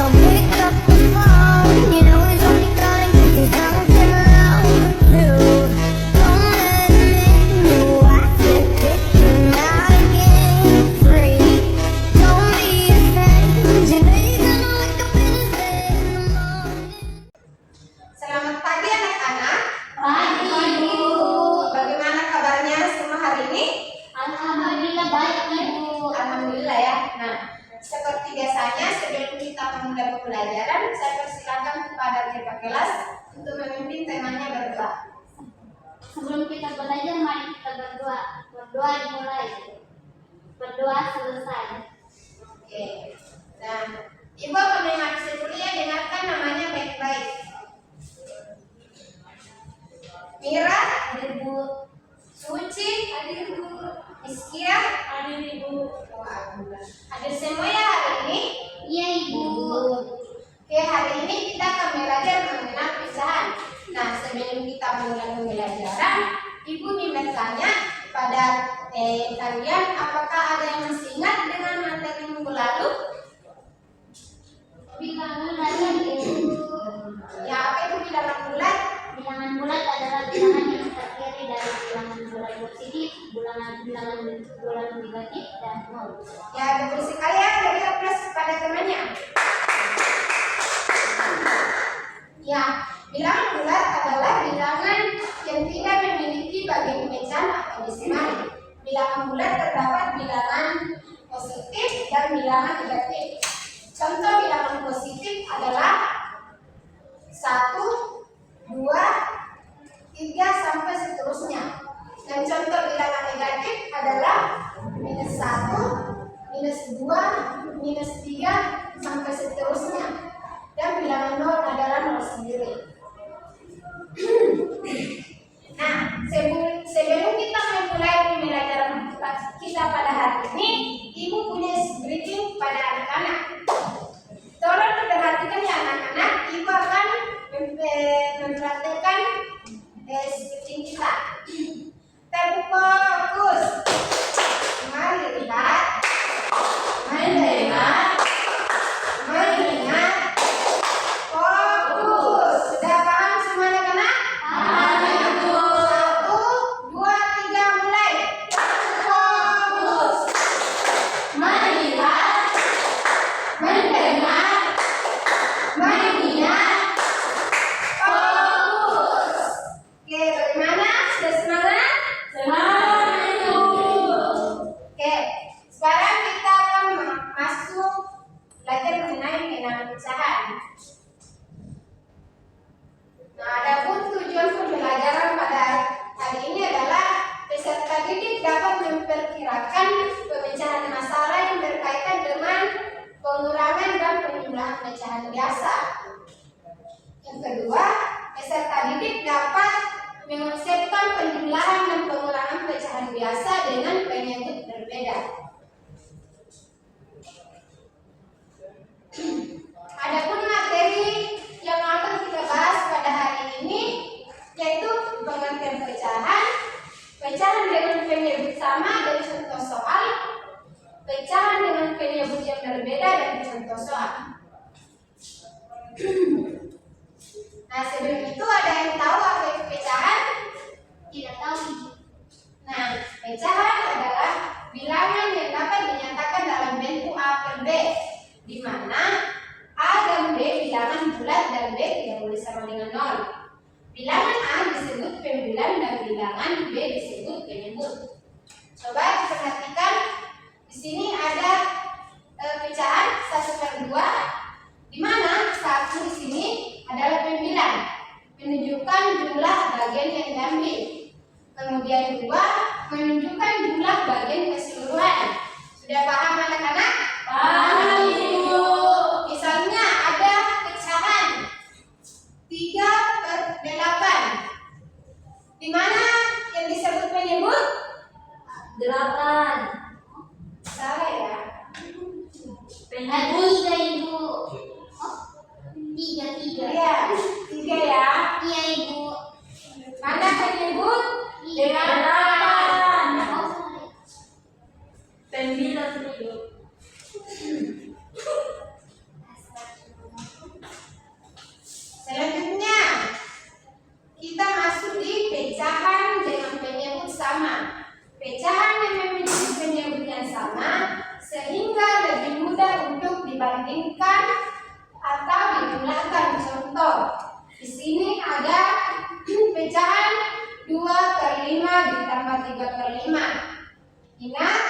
Don't pick up the phone. You know it's only calling 'cause there's nothing wrong with you. Don't let it in you. I said kicking out again free. Don't be afraid. You know you're gonna wake up in his bed in the morning. Selamat pagi anak-anak. Pagi, Ibu. Bagaimana kabarnya semua hari ini? Alhamdulillah baik, Ibu. Alhamdulillah ya. Nah, seperti biasanya sebelum kita memulai pembelajaran, saya persilakan kepada ketua kelas untuk memimpin temanya berdoa. Sebelum kita belajar, mari kita berdoa. Berdoa dimulai. Berdoa selesai. Oke. Nah, Ibu akan mengabsen dulu ya, dengarkan namanya baik-baik. Mira, Hadir, Bu. Suci, Hadir, Bu. Iskia, Hadir, Ibu. hadir semua ya hari ini. Iya, Ibu. Oke, hari ini kita akan belajar mengenal pecahan. Nah, sebelum kita mulai pembelajaran, Ibu ingin bertanya pada kalian, apakah ada yang masih ingat dengan materi minggu lalu? Bilangan bulat, Ibu. Ya, apa itu bilangan bulat? Bilangan bulat adalah bilangan yang terdiri dari bilangan bulat positif, bilangan bulat negatif, dan nol. Ya, betul sekali ya, beri aplaus pada temannya. Ya, bilangan bulat adalah bilangan yang tidak memiliki bagian pecahan atau desimal. Bilangan bulat terdapat bilangan positif dan bilangan negatif. Contoh bilangan positif adalah 1, 2, 3 sampai seterusnya. Dan contoh bilangan negatif adalah -1, -2, -3 sampai seterusnya. Dan bilangan 0 adalah 0 sendiri. Nah, sebelum kita memulai pembelajaran kita pada hari ini, Ibu punya briefing pada anak-anak. Tolong diperhatikan ya anak-anak, Ibu akan mempraktekkan briefing kita. Terfokus. Mari lihat, mendengar, mengingat, fokus. Sudah paham semua anak-anak? Paham, Ibu. 1, 2, 3, mulai. Fokus. Melihat, mendengar, mengingat, fokus. Oke, bagaimana? Sudah semangat? Semangat, Ibu. Oke, sekarang kita akan masuk belajar mengenai bilangan pecahan. Nah, adapun tujuan pembelajaran pada hari ini adalah peserta didik dapat memperkirakan pemecahan masalah yang berkaitan dengan pengurangan dan penjumlahan pecahan biasa. Yang kedua, peserta didik dapat mengonsepkan penjumlahan dan pengurangan pecahan biasa dengan penyebut berbeda. Adapun materi yang akan kita bahas pada hari ini yaitu pengertian pecahan, pecahan dengan penyebut sama dari contoh soal, pecahan dengan penyebut yang berbeda dari contoh soal. Nah, sebelum itu ada yang tahu apa itu pecahan? Tidak tahu, Ibu. Nah, pecahan adalah bilangan yang dapat dinyatakan dalam bentuk A per B, di mana A dan B bilangan bulat dan B tidak boleh sama dengan 0. Bilangan A disebut pembulan dan bilangan B disebut penyebut. Coba diperhatikan, di sini ada pecahan 1/2, di mana 1 di sini adalah pembilang, menunjukkan jumlah bagian yang diambil. Kemudian 2 menunjukkan jumlah bagian keseluruhan. Sudah paham anak-anak? Paham, Ibu. Misalnya ada pecahan 3/8, di mana yang disebut penyebut? 8. Salah ya. Penyebut, Ibu. Oh, 3. Iya, 3 ya. Iya, Ibu. Mana penyebut? Dengan 8. Pembilang, Ibu. ditambah 3/5. Ingat,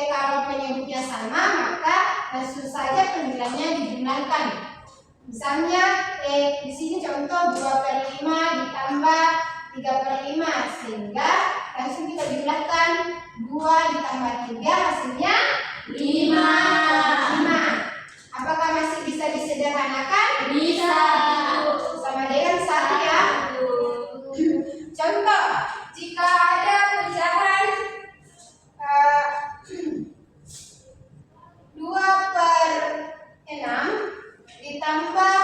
kalau penyebutnya sama maka langsung saja pembilannya dijumlahkan. Misalnya di sini contoh 2/5 ditambah 3/5, sehingga langsung kita jumlahkan 2 ditambah 3 hasilnya 5. Apakah masih bisa disederhanakan? Bisa. Sama dengan 1 ya. Contoh, jika ada pecahan 2/6 ditambah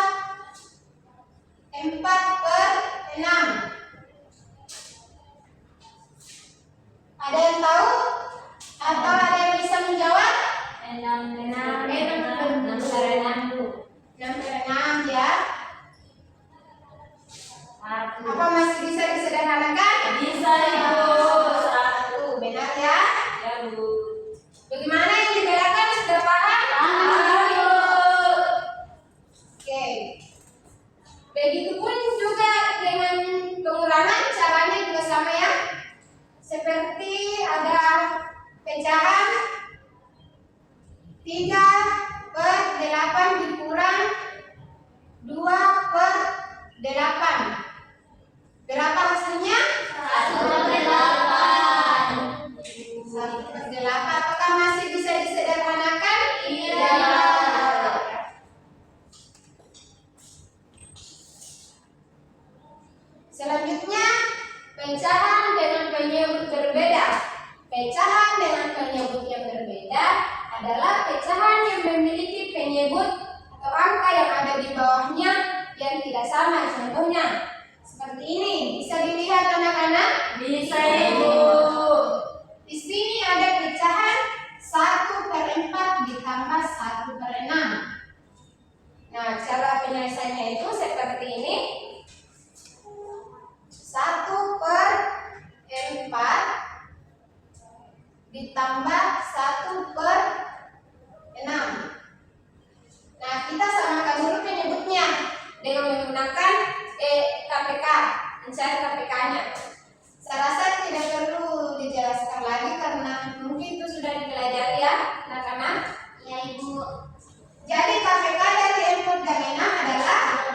4/6. Ada yang tahu? Atau ada yang bisa menjawab? 6/6 ya. Apa masih bisa disederhanakan? Bisa, Ibu. 1, benar ya? Ya, Bu. Bagaimana yang dibedakan? Sudah paham? Paham. Oke. Begitupun juga dengan pengulangan, caranya juga sama ya. Seperti ada pecahan 3/8 dikurang 2/8. Berapa hasilnya? 1/8. 1/8. Apakah masih bisa disederhanakan? Iya. Selanjutnya, pecahan dengan penyebut berbeda. Pecahan dengan penyebut yang berbeda adalah pecahan yang memiliki penyebut atau angka yang ada di bawahnya yang tidak sama. Contohnya seperti ini, bisa dilihat anak-anak? Bisa, Ibu. Di sini ada pecahan 1/4 ditambah 1/6. Nah, cara penyelesaiannya itu seperti ini. 1/4 ditambah 1/6. Nah, kita samakan dulu penyebutnya dengan menggunakan KPK, mencari KPK-nya. Saya rasa tidak perlu dijelaskan lagi karena mungkin itu sudah dipelajari ya, anak-anak. Ya, Ibu. Jadi KPK dari 4 dan 6 adalah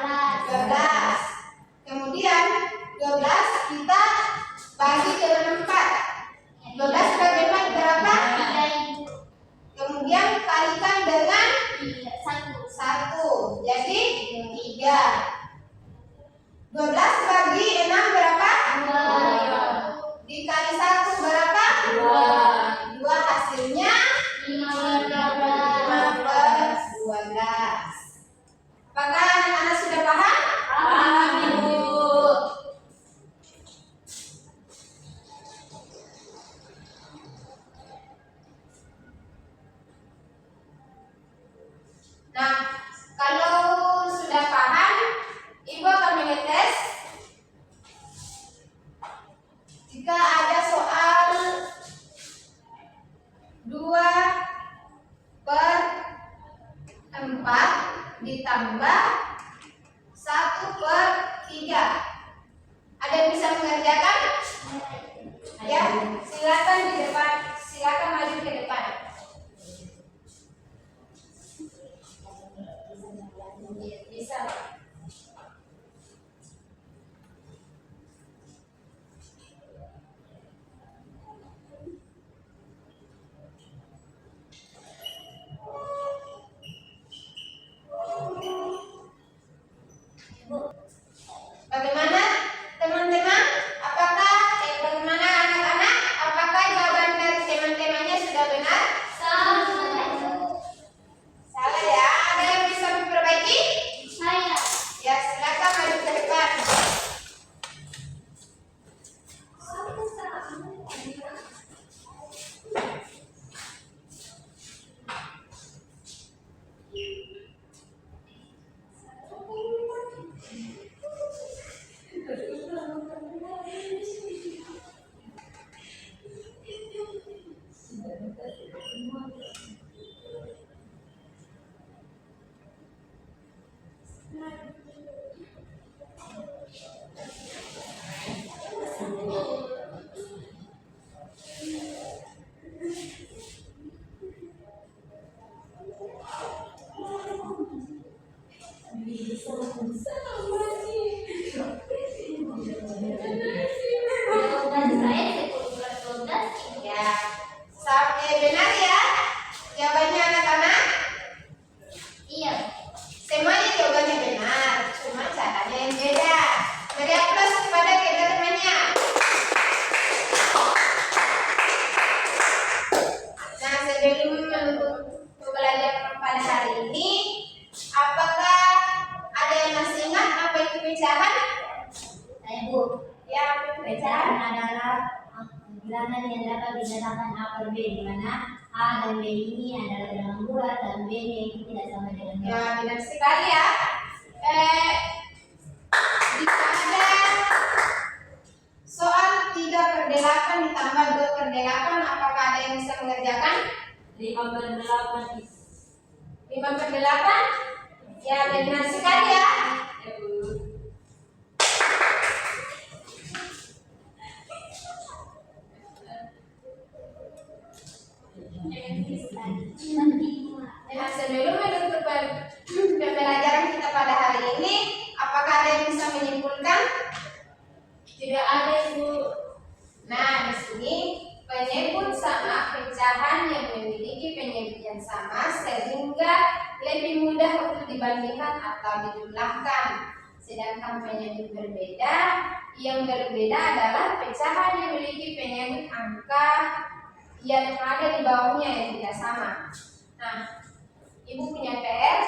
12. Kemudian 12 kita bagi dengan 4. 12 bagi 4 berapa? 3, Ibu. Kemudian kalikan dengan 1. 1. Jadi 3. 12 bagi 6 berapa? 2. Dikali 1 berapa? 2. Hasilnya 5/12. Apakah anak-anak sudah paham? Paham, Ibu. Nah, kalau sudah paham, Ibu akan mengetes. Jika ada soal 2/4 ditambah 1/3. Ada yang bisa mengerjakan? Ya, silakan di depan, silakan maju ke depan. Bisa. Bagaimana teman-teman? Bagaimana anak-anak? Apakah jawaban pecahan? Saya Bu, Ya, pecahan pecahan. adalah bilangan yang dapat dinyatakan A per B, di mana A dan B ini adalah bilangan bulat dan B yang tidak sama dengan B. Ya, benar sekali ya. Jika ada soal 3/8 ditambah 2/8, apakah ada yang bisa mengerjakan? 5/8. 5/8? Ya, benar sekali ya. Nah, sebelum menutup pembelajaran kita pada hari ini, apakah ada yang bisa menyimpulkan? Tidak ada Ibu. Nah, di sini penyebut sama pecahan yang memiliki penyebut yang sama sehingga lebih mudah untuk dibandingkan atau dijumlahkan. Sedangkan penyebut berbeda, yang berbeda adalah pecahan yang memiliki penyebut angka yang ada di bawahnya yang tidak sama. Nah, Ibu punya PR.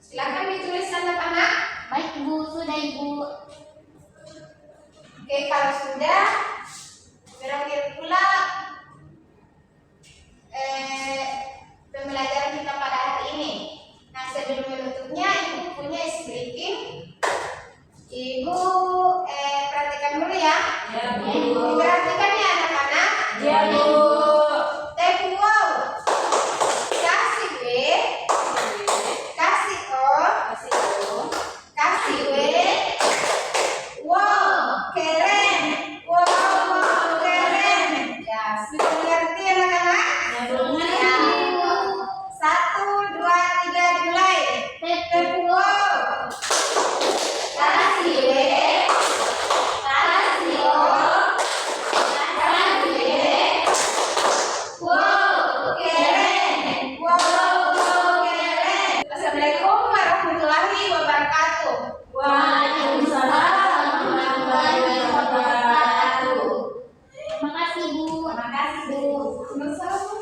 Silakan ditulis anak-anak. Baik Ibu, sudah Ibu. Oke, kalau sudah, berakhir pula pembelajaran kita pada hari ini. Nah, sebelum menutupnya, Ibu punya speaking. Ibu perhatikan dulu ya. Ya Bu. Perhatikan ya anak-anak. Ya Bu. Take wow. Kasih B, kasih O, kasih W. Wow, keren. Wow, keren. Ya, sudah mengerti anak-anak? Ya Bu. Ya. 1, 2, 3, dimulai. Take wow. Kasih W, kasih O, kasih W. Wow, keren. Wow, keren. Assalamualaikum warahmatullahi wabarakatuh. Waalaikumsalam warahmatullahi wabarakatuh. Terima kasih Bu. Terima kasih Bu.